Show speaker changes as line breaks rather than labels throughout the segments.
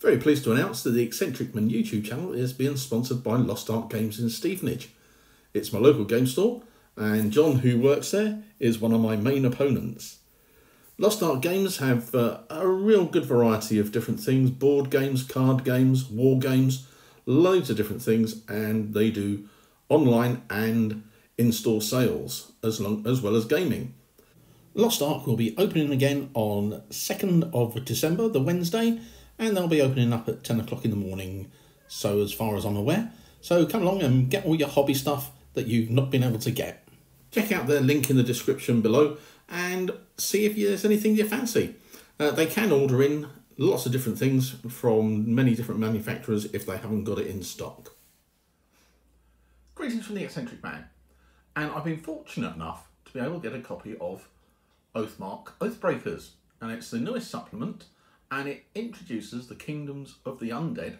Very pleased to announce that the Eccentric Man YouTube channel is being sponsored by Lost Ark Games in Stevenage. It's my local game store, and John, who works there, is one of my main opponents. Lost Ark Games have a real good variety of different things: board games, card games, war games, loads of different things, and they do online and in-store sales as well as gaming. Lost Ark will be opening again on 2nd of December, the Wednesday, and they'll be opening up at 10 o'clock in the morning, so as far as I'm aware. So come along and get all your hobby stuff that you've not been able to get. Check out their link in the description below and see if there's anything you fancy. They can order in lots of different things from many different manufacturers if they haven't got it in stock. Greetings from the Eccentric Man, and I've been fortunate enough to be able to get a copy of Oathmark, Oathbreakers, and it's the newest supplement, and it introduces the kingdoms of the undead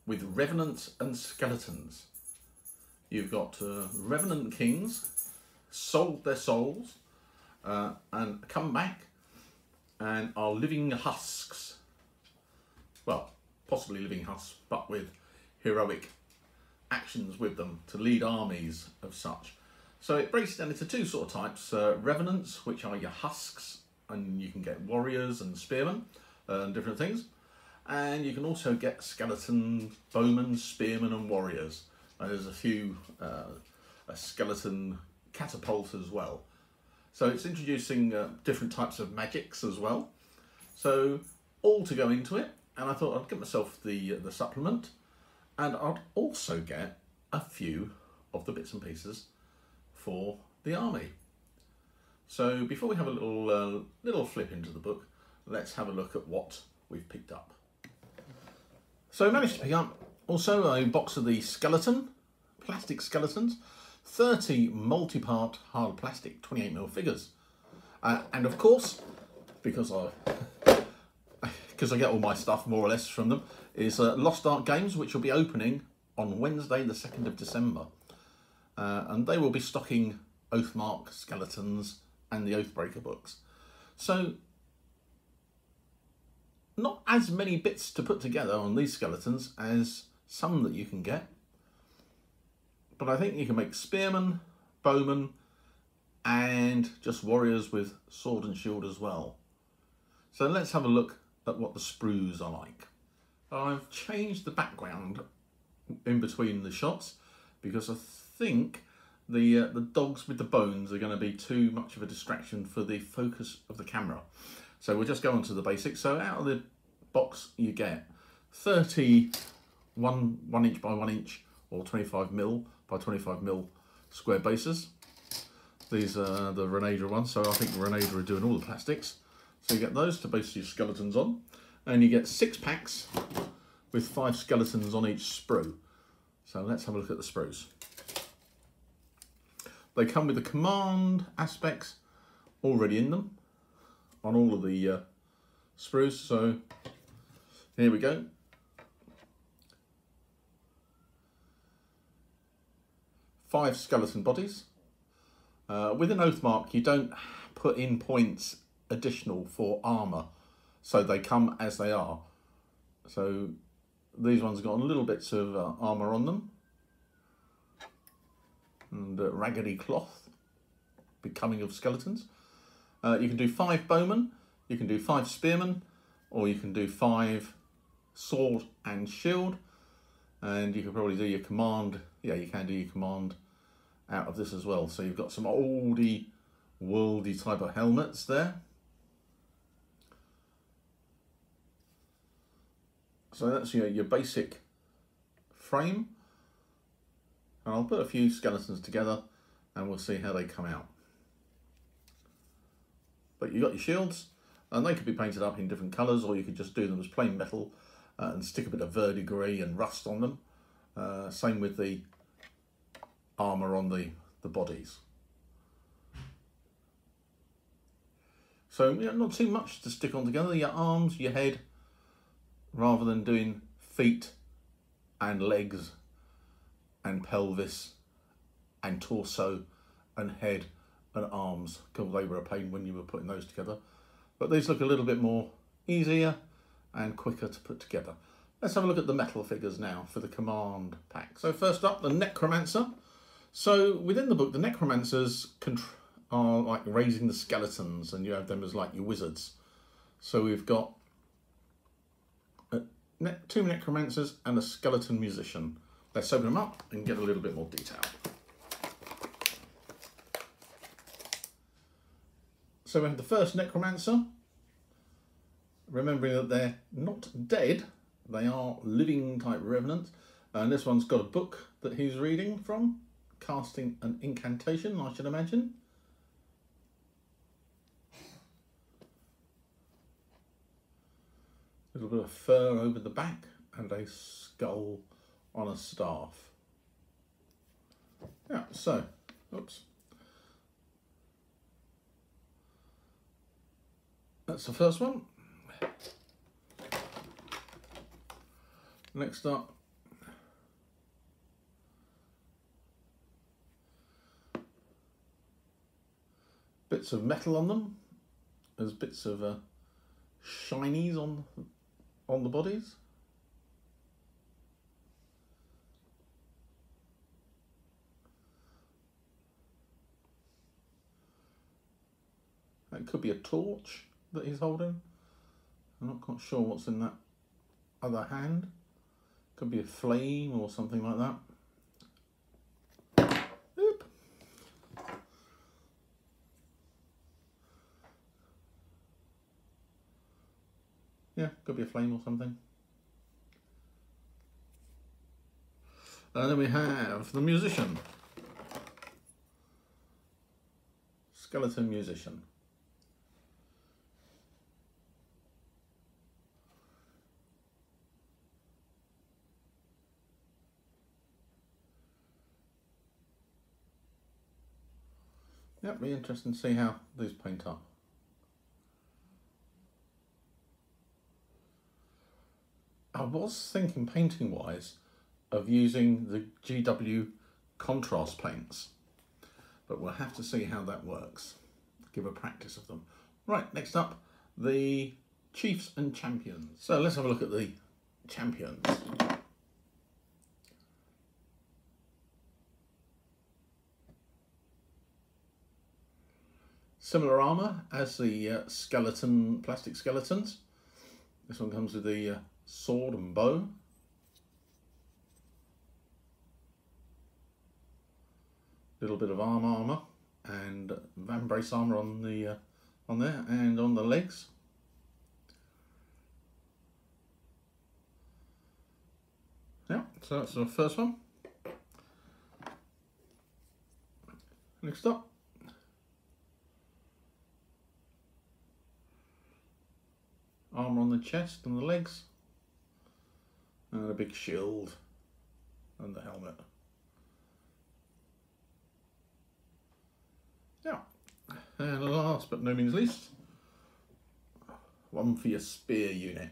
with revenants and skeletons. You've got revenant kings, sold their souls, and come back and are living husks. Well, possibly living husks, but with heroic actions with them to lead armies of such. So it breaks it down into two sort of types: revenants, which are your husks, and you can get warriors and spearmen and different things, and you can also get skeleton bowmen, spearmen and warriors, and there's a few a skeleton catapult as well. So it's introducing different types of magics as well, so all to go into it. And I thought I'd get myself the supplement, and I'd also get a few of the bits and pieces for the army. So before we have a little flip into the book, let's have a look at what we've picked up. So I managed to pick up also a box of the skeleton, plastic skeletons, 30 multi-part hard plastic 28mm figures. And of course, because I get all my stuff more or less from them, is Lost Ark Games, which will be opening on Wednesday the 2nd of December. And they will be stocking Oathmark skeletons and the Oathbreaker books. So not as many bits to put together on these skeletons as some that you can get, but I think you can make spearmen, bowmen, and just warriors with sword and shield as well. So let's have a look at what the sprues are like. I've changed the background in between the shots because I think the dogs with the bones are going to be too much of a distraction for the focus of the camera. So we'll just go on to the basics. So out of the box you get 30 1 inch by 1 inch or 25mm by 25mm square bases. These are the Renadra ones, so I think Renadra are doing all the plastics. So you get those to base your skeletons on, and you get 6 packs with 5 skeletons on each sprue. So let's have a look at the sprues. They come with the command aspects already in them on all of the sprues. So here we go. Five skeleton bodies. With an Oathmark, you don't put in points additional for armour, so they come as they are. So these ones got little bits of armour on them, and raggedy cloth, becoming of skeletons. You can do 5 bowmen, you can do 5 spearmen, or you can do 5 sword and shield, and you can probably do your command. Yeah, you can do your command out of this as well. So you've got some oldie worldy type of helmets there. So that's your basic frame, and I'll put a few skeletons together and we'll see how they come out. But you've got your shields, and they could be painted up in different colours, or you could just do them as plain metal and stick a bit of verdigris and rust on them. Same with the armour on the bodies. So yeah, not too much to stick on together. Your arms, your head, rather than doing feet and legs and pelvis and torso and head and arms, because they were a pain when you were putting those together. But these look a little bit more easier and quicker to put together. Let's have a look at the metal figures now for the command pack. So first up, the Necromancer. So within the book, the Necromancers are like raising the skeletons, and you have them as like your wizards. So we've got 2 Necromancers and a skeleton musician. Let's open them up and get a little bit more detail. So we have the first Necromancer, remembering that they're not dead, they are living type revenants. And this one's got a book that he's reading from, casting an incantation, I should imagine. A little bit of fur over the back and a skull on a staff. Yeah, so, oops. That's the first one. Next up, bits of metal on them. There's bits of shinies on the bodies. That could be a torch that he's holding. I'm not quite sure what's in that other hand. Could be a flame or something like that. Oop. Yeah, could be a flame or something. And then we have the musician. Skeleton musician. Yep, be interesting to see how these paint up. I was thinking painting wise of using the GW contrast paints, but we'll have to see how that works. Give a practice of them. Right, next up, the Chiefs and Champions. So let's have a look at the champions. Similar armour as the plastic skeletons. This one comes with the sword and bow. Little bit of armour and vambrace armour on the on there and on the legs. Yeah, so that's the first one. Next up, armour on the chest and the legs, and a big shield and the helmet. Yeah, and last but no means least, one for your spear unit.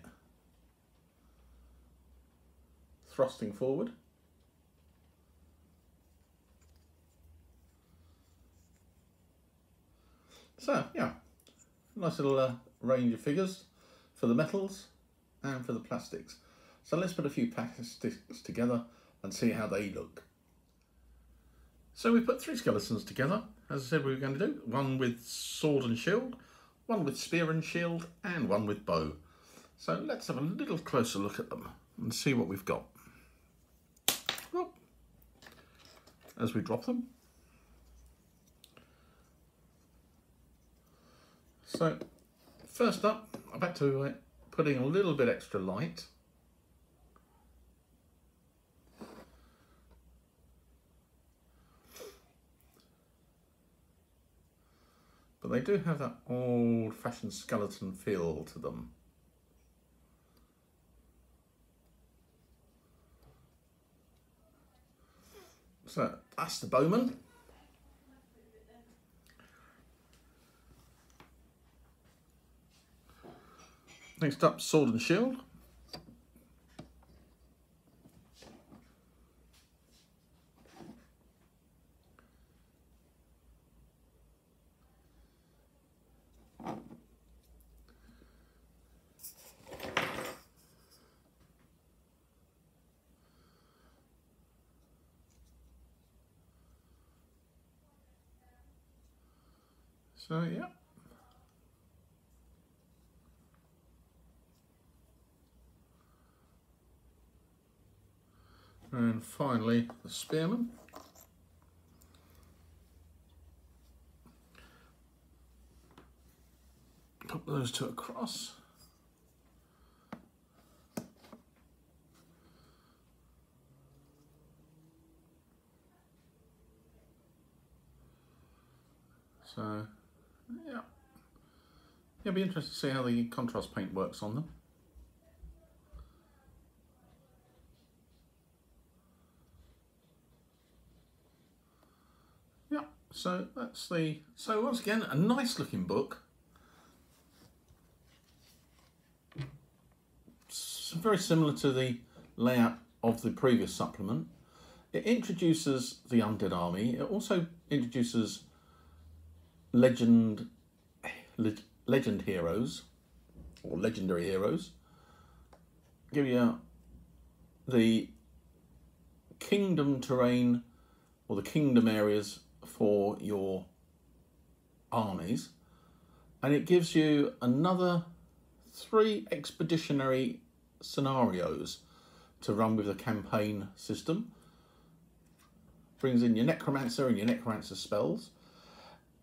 Thrusting forward. So yeah, nice little range of figures for the metals and for the plastics. So let's put a few plastics together and see how they look. So we put 3 skeletons together, as I said we were going to do. One with sword and shield, one with spear and shield, and one with bow. So let's have a little closer look at them and see what we've got. Well, as we drop them. So first up, I'm back to putting a little bit extra light. But they do have that old-fashioned skeleton feel to them. So that's the bowman. Next up, sword and shield. So yeah. And finally the Spearman. Put those two across. So yeah. It'll be interesting to see how the contrast paint works on them. Yeah, so that's the, so once again, a nice looking book. It's very similar to the layout of the previous supplement. It introduces the Undead Army. It also introduces legend heroes, or legendary heroes. Give you the kingdom terrain, or the kingdom areas for your armies, and it gives you another 3 expeditionary scenarios to run with the campaign system. Brings in your Necromancer and your Necromancer spells.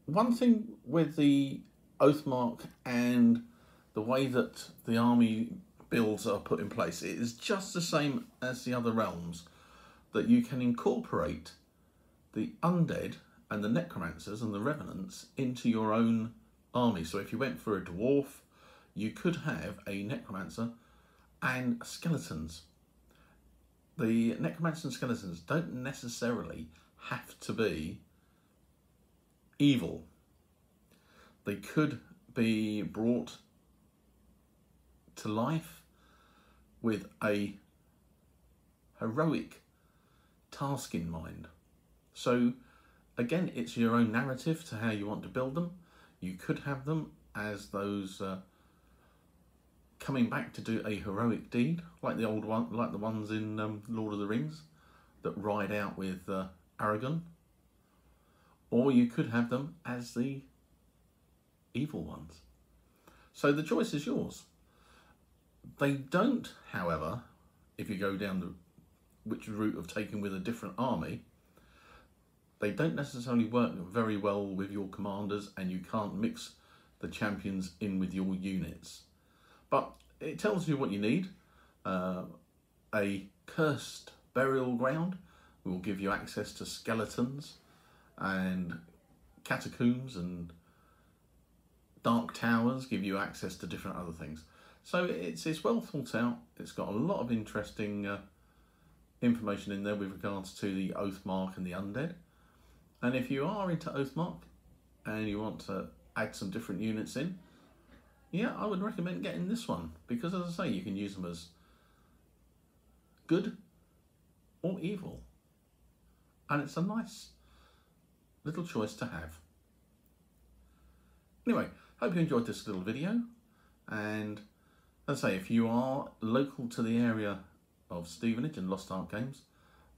One thing with the Oathmark and the way that the army builds are put in place, it is just the same as the other realms, that you can incorporate the undead and the necromancers and the revenants into your own army. So if you went for a dwarf, you could have a necromancer and skeletons. The necromancer and skeletons don't necessarily have to be evil. They could be brought to life with a heroic task in mind. So again, it's your own narrative to how you want to build them. You could have them as those coming back to do a heroic deed, like the old one, like the ones in Lord of the Rings that ride out with Aragorn. Or you could have them as the evil ones. So the choice is yours. They don't, however, if you go down the which route of taking with a different army, they don't necessarily work very well with your commanders, and you can't mix the champions in with your units. But it tells you what you need. A cursed burial ground will give you access to skeletons and catacombs, and dark towers give you access to different other things. So it's well thought out. It's got a lot of interesting information in there with regards to the Oathmark and the Undead. And if you are into Oathmark and you want to add some different units in, yeah, I would recommend getting this one, because as I say, you can use them as good or evil. And it's a nice little choice to have. Anyway, hope you enjoyed this little video. And as I say, if you are local to the area of Stevenage and Lost Ark Games,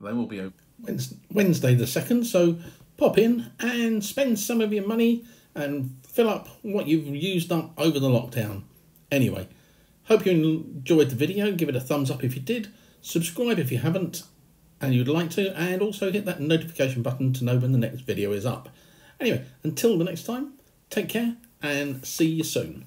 they will be open Wednesday the 2nd, so pop in and spend some of your money and fill up what you've used up over the lockdown. Anyway, hope you enjoyed the video. Give it a thumbs up if you did, subscribe if you haven't and you'd like to, and also hit that notification button to know when the next video is up. Anyway, until the next time, take care and see you soon.